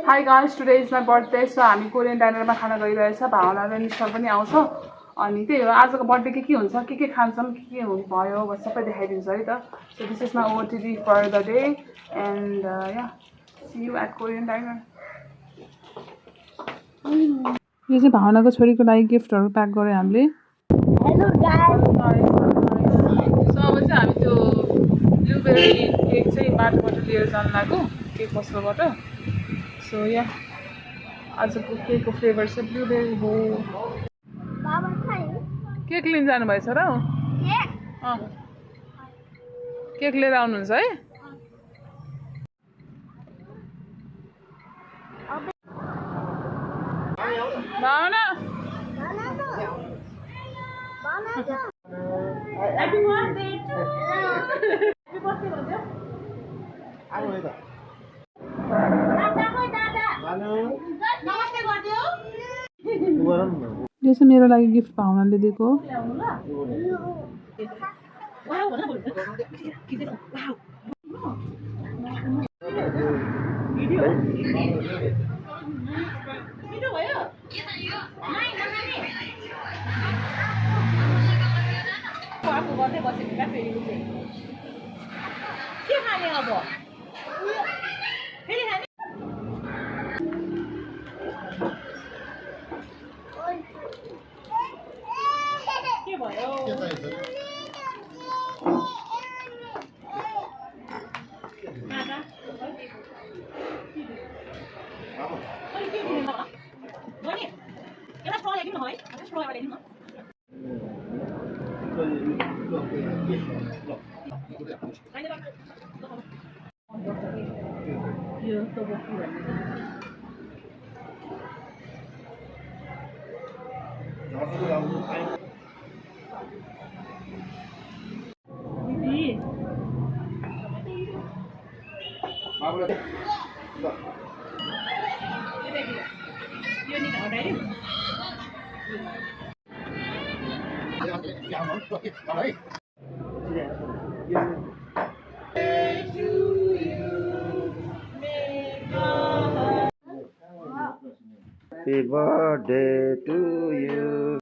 Hi guys, today is my birthday, so हामी Korean डाइनरमा खाना गइरहेछ। भावना र निश्चल पनि आउँछ। अनि त्यही हो, आजको बर्थडे के हुन्छ, के खान्छौँ, के भयो सबै देखाइदिन्छु है त। So this is my OOTD for the day and yeah, see you at Korean diner. यो चाहिँ भावनाको छोरीको लागि गिफ्टहरु प्याक गरे हामीले। Hello guys. सो अब चाहिँ हामी त्यो ब्लुबेरी केक चाहिँ बाटोबाट लिएर जान लाग्यो, केक पसलबाट। सो या आजको केकको फ्लेभर चाहिँ ब्लुबेरी हो। बाबा खाइ केक लिन जानु भएछ र? केक लिएर आउनुहुन्छ है? भावना Happy birthday to you. Happy birthday भन्दियो। आउ है त। दादा खोइ दादा। नमस्ते गरिदियो। गरम न। यो चाहिँ मेरो लागि गिफ्ट भावनाले दिएको हो। ल्याउनु ल। वाउ भन बोल्नु। के चाहिँ वाउ। भिडियो भिडियो भयो? नाइ नखाने। आफू गर्दै बसेको क्या फेरि चाहिँ के खाने अब फेरि खाने के भयो दादा अनि के दिनु म बनी एउटा स्ट्रल ल्याइदिनु है एउटा स्ट्रल ल्याइदिनु यो त बोक्नु दिदी यो नि हटाइदिनु Happy birthday to you.